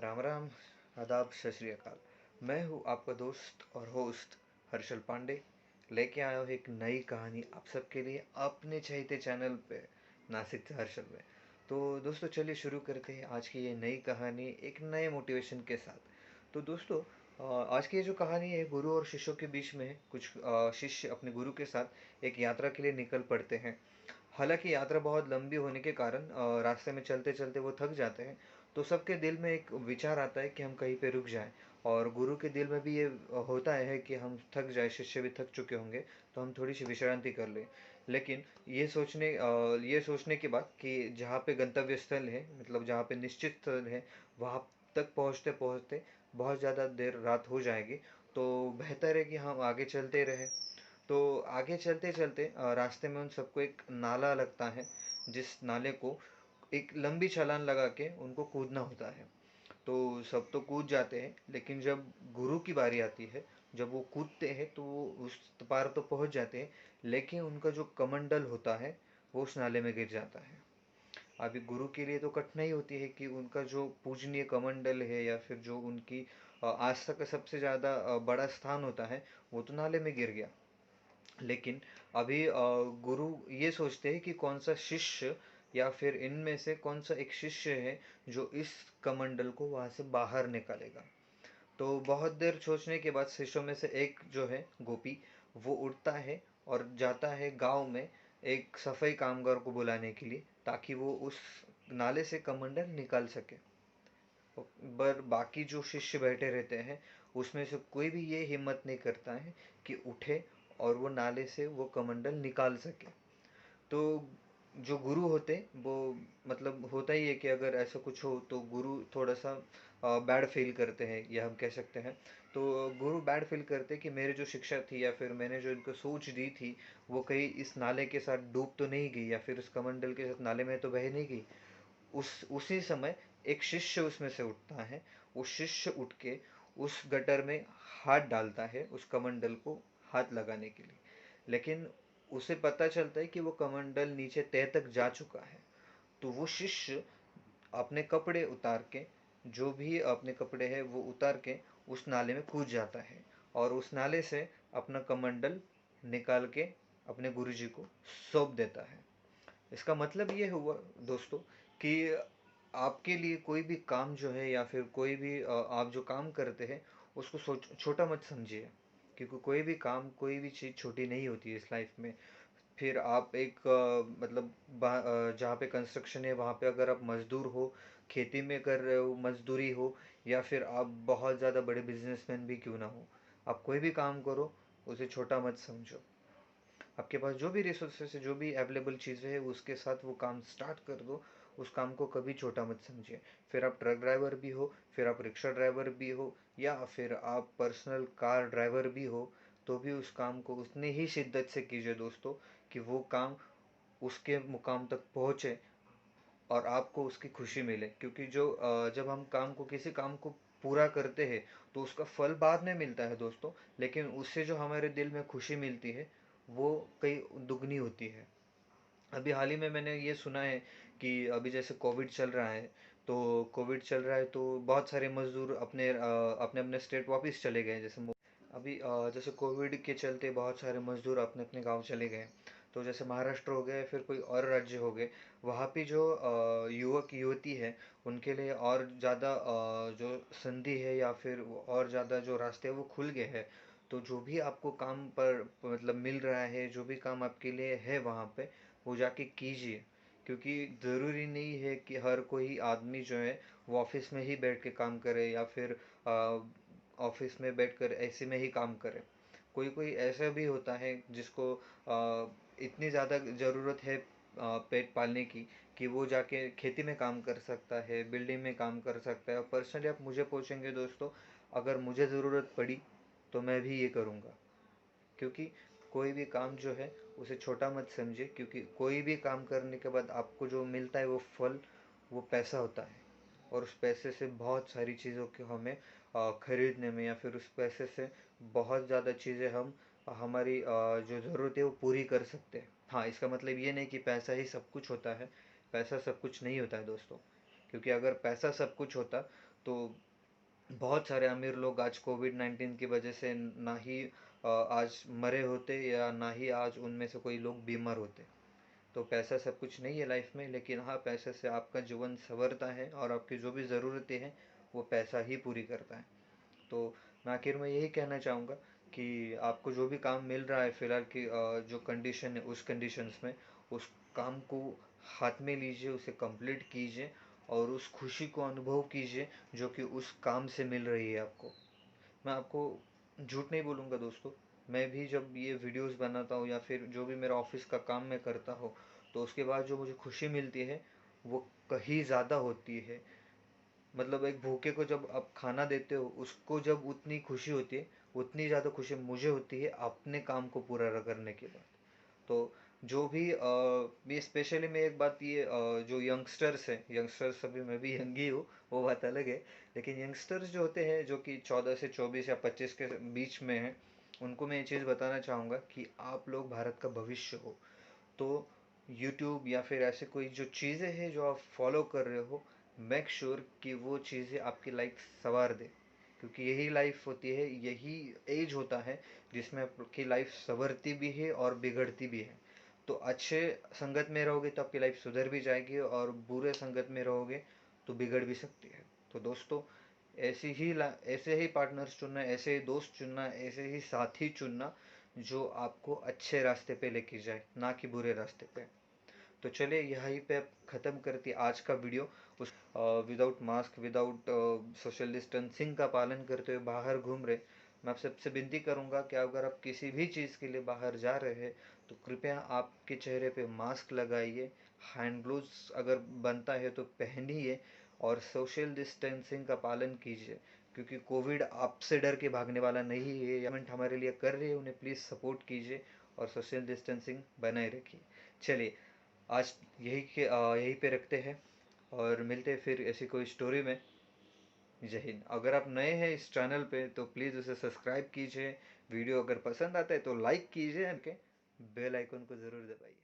राम राम, आदाब, सत श्री अकाल। मैं हूँ आपका दोस्त और होस्ट हर्षल पांडे। लेके आया हूँ एक नई कहानी आप सबके लिए अपने चहेते चैनल पे, नासिक से हर्षल में। तो दोस्तों चलिए शुरू करते हैं आज की ये नई कहानी एक नए मोटिवेशन के साथ। तो दोस्तों आज की ये जो कहानी है गुरु और शिष्यों के बीच में है। कुछ शिष्य अपने गुरु के साथ एक यात्रा के लिए निकल पड़ते हैं। हालांकि यात्रा बहुत लंबी होने के कारण रास्ते में चलते चलते वो थक जाते हैं। तो सबके दिल में एक विचार आता है कि हम कहीं पे रुक जाएं। और गुरु के दिल में भी ये होता है कि हम थक जाए, शिष्य भी थक चुके होंगे, तो हम थोड़ी सी विश्रांति कर लें। लेकिन ये सोचने के बाद कि जहाँ पे गंतव्य स्थल है, मतलब जहाँ पे निश्चित स्थल है, वहाँ तक पहुँचते पहुँचते बहुत ज़्यादा देर रात हो जाएगी। तो बेहतर है कि हम आगे चलते रहें। तो आगे चलते चलते रास्ते में उन सबको एक नाला लगता है, जिस नाले को एक लंबी छलांग लगा के उनको कूदना होता है। तो सब तो कूद जाते हैं, लेकिन जब गुरु की बारी आती है, जब वो कूदते हैं तो वो उस पार तो पहुंच जाते हैं, लेकिन उनका जो कमंडल होता है वो उस नाले में गिर जाता है। अभी गुरु के लिए तो कठिनाई होती है कि उनका जो पूजनीय कमंडल है या फिर जो उनकी आस्था का सबसे ज़्यादा बड़ा स्थान होता है, वो तो नाले में गिर गया। लेकिन अभी गुरु ये सोचते हैं कि कौन सा शिष्य या फिर इनमें से कौन सा एक शिष्य है जो इस कमंडल को वहां से बाहर निकालेगा। तो बहुत देर सोचने के बाद शिष्यों में से एक जो है गोपी, वो उठता है और जाता है गांव में एक सफाई कामगार को बुलाने के लिए, ताकि वो उस नाले से कमंडल निकाल सके। पर बाकी जो शिष्य बैठे रहते हैं, उसमें से कोई भी ये हिम्मत नहीं करता है कि उठे और वो नाले से वो कमंडल निकाल सके। तो जो गुरु होते, वो मतलब होता ही है कि अगर ऐसा कुछ हो तो गुरु थोड़ा सा बैड फील करते हैं, या हम कह सकते हैं। तो गुरु बैड फील करते हैं कि मेरी जो शिक्षा थी या फिर मैंने जो इनको सोच दी थी, वो कहीं इस नाले के साथ डूब तो नहीं गई, या फिर उस कमंडल के साथ नाले में तो बह नहीं गई। उसी समय एक शिष्य उसमें से उठता है। वो शिष्य उठ के उस गटर में हाथ डालता है, उस कमंडल को हाथ लगाने के लिए। लेकिन उसे पता चलता है कि वो कमंडल नीचे तह तक जा चुका है। तो वो शिष्य अपने कपड़े उतार के, जो भी अपने कपड़े हैं वो उतार के उस नाले में कूद जाता है, और उस नाले से अपना कमंडल निकाल के अपने गुरुजी को सौंप देता है। इसका मतलब ये हुआ दोस्तों कि आपके लिए कोई भी काम जो है या फिर कोई भी आप जो काम करते हैं, उसको छोटा मत समझिए। क्योंकि कोई भी काम, कोई भी चीज़ छोटी नहीं होती है इस लाइफ में। फिर आप एक मतलब जहाँ पे कंस्ट्रक्शन है वहाँ पे अगर आप मजदूर हो, खेती में कर रहे हो, मजदूरी हो, या फिर आप बहुत ज़्यादा बड़े बिजनेसमैन भी क्यों ना हो, आप कोई भी काम करो, उसे छोटा मत समझो। आपके पास जो भी रिसोर्सेस है, जो भी अवेलेबल चीज़ें हैं, उसके साथ वो काम स्टार्ट कर दो। उस काम को कभी छोटा मत समझिए। फिर आप ट्रक ड्राइवर भी हो, फिर आप रिक्शा ड्राइवर भी हो, या फिर आप पर्सनल कार ड्राइवर भी हो, तो भी उस काम को उतनी ही शिद्दत से कीजिए दोस्तों, कि वो काम उसके मुकाम तक पहुँचे और आपको उसकी खुशी मिले। क्योंकि जब हम किसी काम को पूरा करते हैं, तो उसका फल बाद में मिलता है दोस्तों, लेकिन उससे जो हमारे दिल में खुशी मिलती है, वो कई दुगनी होती है। अभी हाल ही में मैंने ये सुना है कि अभी जैसे कोविड चल रहा है, तो कोविड चल रहा है तो बहुत सारे मजदूर अपने अपने अपने स्टेट वापस चले गए। अभी जैसे कोविड के चलते बहुत सारे मजदूर अपने अपने गांव चले गए। तो जैसे महाराष्ट्र हो गए, फिर कोई और राज्य हो गए, वहाँ पे जो युवक युवती है, उनके लिए और ज़्यादा जो संधि है या फिर और ज़्यादा जो रास्ते हैं वो खुल गए हैं। तो जो भी आपको काम पर मतलब मिल रहा है, जो भी काम आपके लिए है वहाँ पे, वो जाके कीजिए। क्योंकि ज़रूरी नहीं है कि हर कोई आदमी जो है वो ऑफिस में ही बैठ के काम करे, या फिर ऑफिस में बैठकर ऐसे में ही काम करे। कोई कोई ऐसा भी होता है जिसको इतनी ज़्यादा ज़रूरत है पेट पालने की, कि वो जाके खेती में काम कर सकता है, बिल्डिंग में काम कर सकता है। और पर्सनली आप मुझे पूछेंगे दोस्तों, अगर मुझे ज़रूरत पड़ी तो मैं भी ये करूँगा। क्योंकि कोई भी काम जो है उसे छोटा मत समझिए, क्योंकि कोई भी काम करने के बाद आपको जो मिलता है वो फल, वो पैसा होता है। और उस पैसे से बहुत सारी चीज़ों को हमें खरीदने में, या फिर उस पैसे से बहुत ज़्यादा चीज़ें हम हमारी जो ज़रूरत है वो पूरी कर सकते हैं। हाँ, इसका मतलब ये नहीं कि पैसा ही सब कुछ होता है। पैसा सब कुछ नहीं होता है दोस्तों। क्योंकि अगर पैसा सब कुछ होता तो बहुत सारे अमीर लोग आज कोविड-19 की वजह से ना ही आज मरे होते या ना ही आज उनमें से कोई लोग बीमार होते। तो पैसा सब कुछ नहीं है लाइफ में, लेकिन हाँ, पैसे से आपका जीवन संवरता है और आपकी जो भी ज़रूरतें हैं वो पैसा ही पूरी करता है। तो मैं आखिर में यही कहना चाहूँगा कि आपको जो भी काम मिल रहा है फ़िलहाल की जो कंडीशन है उस कंडीशंस में उस काम को हाथ में लीजिए, उसे कंप्लीट कीजिए और उस खुशी को अनुभव कीजिए जो कि उस काम से मिल रही है आपको। मैं आपको झूठ नहीं बोलूँगा दोस्तों, मैं भी जब ये वीडियोस बनाता हूँ या फिर जो भी मेरा ऑफिस का काम मैं करता हूँ, तो उसके बाद जो मुझे खुशी मिलती है वो कहीं ज़्यादा होती है। मतलब एक भूखे को जब आप खाना देते हो, उसको जब उतनी खुशी होती है, उतनी ज़्यादा खुशी मुझे होती है अपने काम को पूरा करने के बाद। तो जो भी ये स्पेशली मैं एक बात ये जो यंगस्टर्स हैं, यंगस्टर्स अभी मैं भी यंग ही हूँ, वो बात अलग है। लेकिन यंगस्टर्स जो होते हैं जो कि 14 से 24 या 25 के बीच में हैं, उनको मैं ये चीज़ बताना चाहूँगा कि आप लोग भारत का भविष्य हो। तो यूट्यूब या फिर ऐसे कोई जो चीज़ें हैं जो आप फॉलो कर रहे हो, मेक श्योर कि वो चीज़ें आपकी लाइफ संवार दे, क्योंकि यही लाइफ होती है, यही एज होता है जिसमें आपकी लाइफ संवरती भी है और बिगड़ती भी है। तो अच्छे संगत में रहोगे तो आपकी लाइफ सुधर भी जाएगी और बुरे संगत में रहोगे तो बिगड़ भी सकती है। तो दोस्तों, ऐसे ही पार्टनर्स चुनना, ऐसे ही दोस्त चुनना, ऐसे ही साथी चुनना जो आपको अच्छे रास्ते पे लेके जाए, ना कि बुरे रास्ते पे। तो चलिए यहीं पे ख़त्म करती आज का वीडियो। उस without mask, without social distancing का पालन करते हुए बाहर घूम रहे, मैं आप सबसे विनती करूंगा कि अगर आप किसी भी चीज़ के लिए बाहर जा रहे हैं तो कृपया आपके चेहरे पे मास्क लगाइए, हैंड ग्लोव्स अगर बनता है तो पहनिए और सोशल डिस्टेंसिंग का पालन कीजिए, क्योंकि कोविड आपसे डर के भागने वाला नहीं है। गवर्नमेंट हमारे लिए कर रही है, उन्हें प्लीज़ सपोर्ट कीजिए और सोशल डिस्टेंसिंग बनाए रखिए। चलिए आज यहीं पे रखते हैं और मिलते हैं फिर ऐसी कोई स्टोरी में। जय हिंद। अगर आप नए हैं इस चैनल पे तो प्लीज़ उसे सब्सक्राइब कीजिए, वीडियो अगर पसंद आता है तो लाइक कीजिए, बेल आइकन को ज़रूर दबाइए।